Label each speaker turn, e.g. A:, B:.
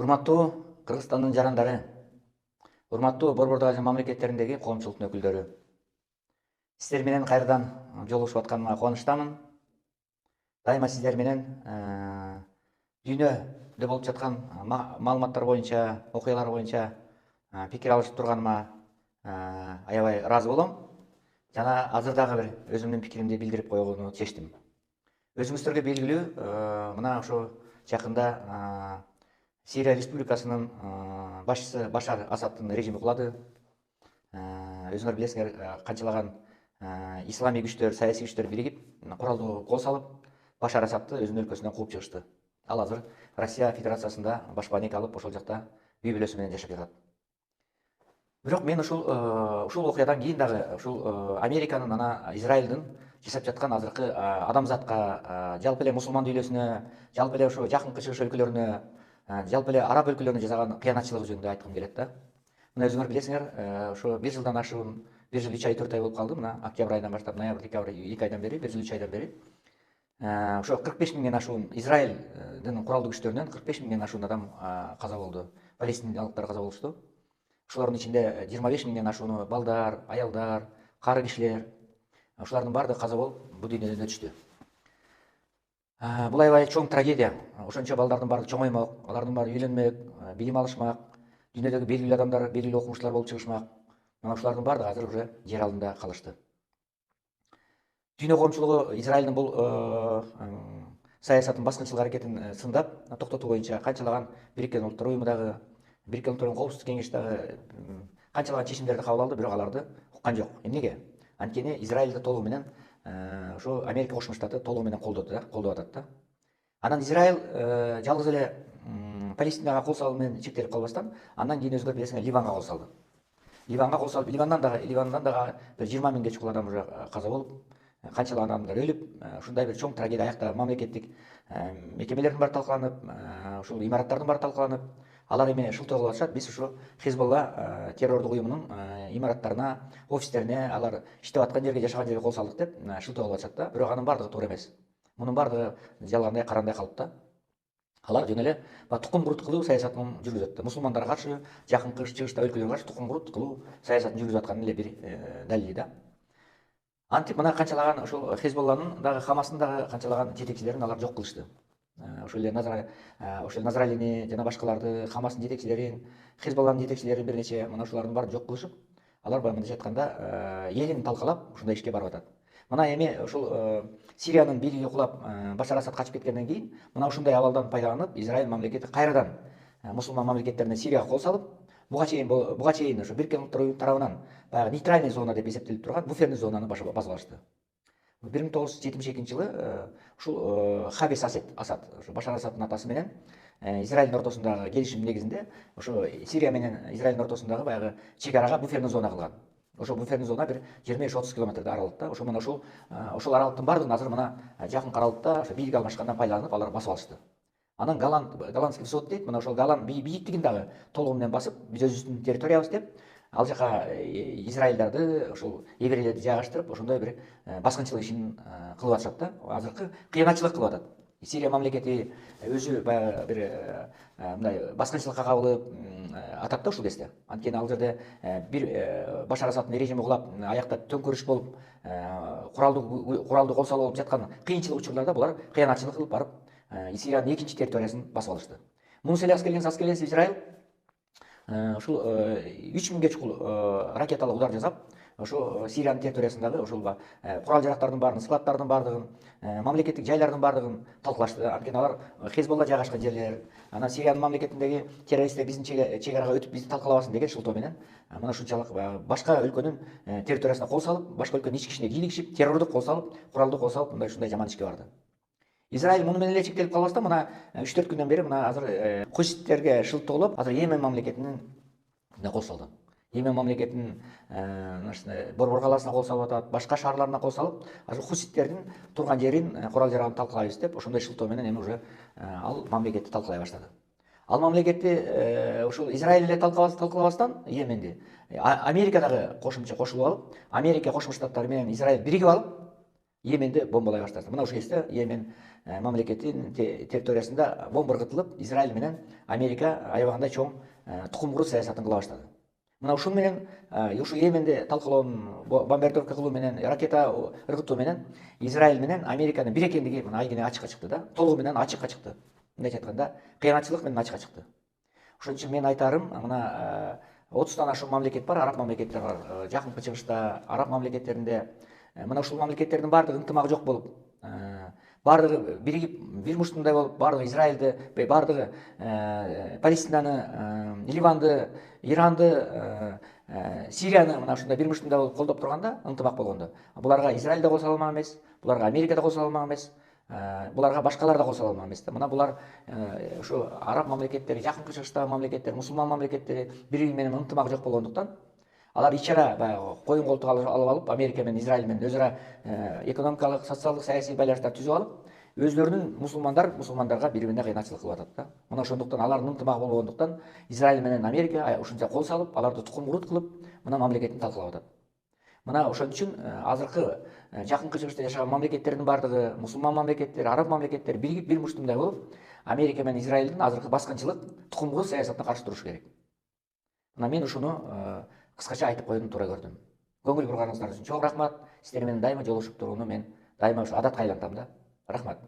A: Урматтуу Кыргызстандын жарандары, урматтуу Борбордук Азия мамлекеттериндеги коомчулуктун өкүлдөрү. Сиздер менен кайрадан жолугушуп атканыма кубанычтамын. Дайыма сиздер менен дүйнөдө болуп жаткан маалыматтар боюнча, окуялар боюнча пикир алышып турганыма аябай ыраазы болом. Жана азыр дагы бир өзүмдүн пикиримди билдирип койгону чечтим. Өзүңүздөргө белгилүү, мына ушу жакында Сирия Республикасынын башчысы Башар Асаддын режими кулады. Өзүңөр билесиңер, канчалаган исламий күчтөр, саясий күчтөр биригип, куралдуу кол салып, Башар Асадды өзүнүн өлкөсүнөн кууп чыгышты. Ал азыр Россия Федерациясында башпаанек алып, ошол жакта үй бүлөсү менен жашап жатат. Бирок мен ушул окуядан кийин дагы ушул Американын жана Израилдин жасап жаткан азыркы адамзатка, жалпы эле мусулман дүйнөсүнө, жалпы эле ушу жакынкы чыгыш өлкөлөрүнө, жалпы эле араб өлкөлөрүнө жасаган кыянатчылыгы жөнүндө айткым келет да. Мына өзүңөр билесиңер, ушу 1 жылдан ашуун, 1 жыл 3 ай 4 ай болуп калды. Мына октябрь айынан баштап, ноябрь, декабрь 2 айдан бери, 1 жыл 3 айдан бери ошо 45 миңден ашуун Израилдин куралдуу күчтөрүнөн 45 миңден ашуун адам каза болду. Палестиналыктар каза болушту. Ушулардын ичинде 25 миңден ашууну балдар, аялдар, кары кишилер, ушулардын баардыгы каза болуп, бул дүйнөдөн өтүштү. Бул аябай чоң трагедия. Ошончо балдардын баары чоңоймок, алардын баары үйлөнмөк, билим алышмак, дүйнөдөгү белгилүү адамдар, белгилүү окумуштуулар болуп чыгышмак. Мына ушулардын баардыгы азыр уже жер алдында калышты. Дүйнө коомчулугу Израилдин бул саясатын, баскынчылык аракетин сындап, токтотуу боюнча канчалаган Бириккен Улуттар Уюмундагы, Бириккен Улуттар Уюмунун Коопсуздук кеңеши дагы канчалаган чечимдерди кабыл алды, бирок аларды уккан жок. Эмнеге? Анткени Израилди толугу менен ушу Америка Кошмо Штаты толугу менен колдоп атат да. Анан Израил жалгыз эле Палестинага кол салуу менен чектелип калбастан, андан кийин өзгөрүп билесиңер Ливанга кол салды. Ливанга кол салып, Ливандан дагы бир 20 миңге чукул адам уже каза болуп, канчалаган адамдар өлүп, ушундай бир чоң трагедия аякта мамлекеттик мекемелердин баары талкаланып, ушул имараттардын баары талкаланып, алар эме шылтоо кылып атышат. Биз ушу Хизболла террордук уюмунун имараттарына, офистерине, алар иштеп аткан жерге, жашаган жерге кол салдык деп шылтоо кылып атышат да. Бирок анын баардыгы туура эмес. Мунун баардыгы жалгандай, карандай калып да. Алар жөн эле тукум курут кылуу саясатын жүргүзөт да. Мусулмандарга каршы, жакынкы чыгышта өлкөлөргө каршы тукум курут кылуу саясатын жүргүзүп атканын эле бир далили да. Антип мына канчалаган ушул Хизболланын дагы, Хамастын дагы канчалаган жетекчилерин алар жок кылышты. Ошол эле Назралини жана башкаларды, Хамастын жетекчилерин, Хизболланын жетекчилерин бир нече мына ушулардын баарын жок кылышып, алар мындайча айтканда элин талкалап ушундай ишке барып атат. Мына эми ушул Сириянын бийлиги кулап, Башар Асад качып кеткенден кийин, мына ушундай абалдан пайдаланып, Израиль мамлекети кайрадан мусулман мамлекеттерине Сирияга кол салып, буга чейин ошо Бириккен Улуттар Уюму тарабынан баягы нейтральный зона деп эсептелип турган буферный зонаны басып алышты. 1972 жылы ушул Хабис Асад, ошо Башар Асаддын атасы менен Израилдин ортосундагы келишим негизинде ошо Сирия менен Израилдин ортосундагы баягы чек арага буферный зона кылган. Ошол буферный зона бир 20-30 километрде аралыкта. Ошо мына ошол аралыктын баардыгын азыр мына жакын аралыкта ошо бийлик алмашкандан пайдаланып, алар басып алышты. Анан голландский высот дейт, мына ошол голланд бийиктигин дагы толугу менен басып, биз өзүбүздүн территориябыз деп, ал жака израилдарды, ушул еврейлерди жайгаштырып, ошондой бир баскынчылык ишин кылып атышат да. Азыркы кыянатчылык кылып атат. Сирия мамлекети өзү баягы бир мындай баскынчылыкка кабылып атат да ушул кезде. Анткени ал жерде бир Башар Асаддын режими кулап, аякта төңкөрүш болуп, куралдуу кол салуу болуп жаткан кыйынчылык учурларда булар кыянатчылык кылып барып Сириянын экинчи территориясын басып алышты. Мунусу эле аз келгенсиз Израиль ушул 3000ге чукул ракеталык удар жасап, ошо Сириянын территориясындагы ошол курал жарактардын баарын, складдардын баардыгын, мамлекеттик жайлардын баардыгын талкалашты. Анткени алар Хизболла жайгашкан жерлер, анан Сириянын мамлекетиндеги террористтер биздин чек арага өтүп бизди талкалабасын деген шылтоо менен мына ушунчалык башка өлкөнүн территориясына кол салып, башка өлкөнүн ички ишине кийлигишип, террордук кол салып, куралдуу кол салып, ушундай жаман ишке барды. Израиль муну менен эле чектелип калбастан, мына 3-4 күндөн бери мына азыр хуситтерге шылтоолоп, азыр Йемен мамлекетинин кол салды. Йемен мамлекетинин Борбор калаасына кол салып атат, башка шаарларына кол салып, азыр хуситтердин турган жерин, курал жарагын талкалайбыз деп, ошондой шылтоо менен эми уже ал мамлекетти талкалай баштады. Ал мамлекетти ушул Израиль эле талкалабастан, Йеменди Америка дагы кошумча кошулуп алып, Америка Кошмо Штаттары менен Израиль биригип алып, Йеменди бомбалай баштады. Мына ушул кезде Йемен мамлекетинин территориясында бомба ыргытылып, Израиль менен Америка аябагандай чоң тукум куруу саясатын кыла баштады. Мына ушул менен ушу Йеменде талкалоонун, бомбардировка кылуу менен, ракета ыргытуу менен Израиль менен Американын бир экендиги мына айгине ачыкка чыкты да. Толугу менен ачыкка чыкты. Мындайча айтканда, кыянатчылык менен ачыкка чыкты. Ошон үчүн мен айтарым, мына 30тан ашуун мамлекет бар, араб мамлекеттери бар. Жакынкы чыгышта, араб мамлекеттеринде мына ушул мамлекеттердин баардыгы ынтымак жок болуп, баардыгы биригип, бир муштумдай болуп, баардыгы Израилди, баардыгы Палестинаны, Ливанды, Иранды, Сирияны мына ушундай бир муштумдай болуп колдоп турганда, ынтымак болгондо, буларга Израиль да кошула алмак эмес, буларга Америка да кошула алмак эмес, буларга башкалар да кошула алмак эмес. Мына булар ушу араб мамлекеттери, жакынкы чыгыштагы мамлекеттер, мусулман мамлекеттери бири менен ынтымак жок болгондуктан алар ичара баягы коюн колтук алып алып, Америка менен Израиль менен өз ара экономикалык, социалдык, саясий байланыштар түзүп алып, өзлөрүнүн мусулмандарга бири бирине кыйнатчылык кылып атат да. Мына ошондуктан алардын ынтымагы болбогондуктан Израиль менен Америка ушунча кол салып, аларды тукум курут кылып, мына мамлекетин талкалап атат. Мына ошон үчүн азыркы жакынкы чыгышта жашаган мамлекеттердин баардыгы, мусулман мамлекеттер, араб мамлекеттери биригип бир муштумдай болуп, Америка менен Израилдин азыркы баскынчылык, тукум куруу саясатына каршы турушу керек. Мына мен ушуну кыскача айтып коюуну туура көрдүм. Көңүл бурганыңыздар үчүн чоң рахмат. Сиздер менен дайыма жолугушуп турууну мен дайыма ушу адатка айлантам да. Рахмат.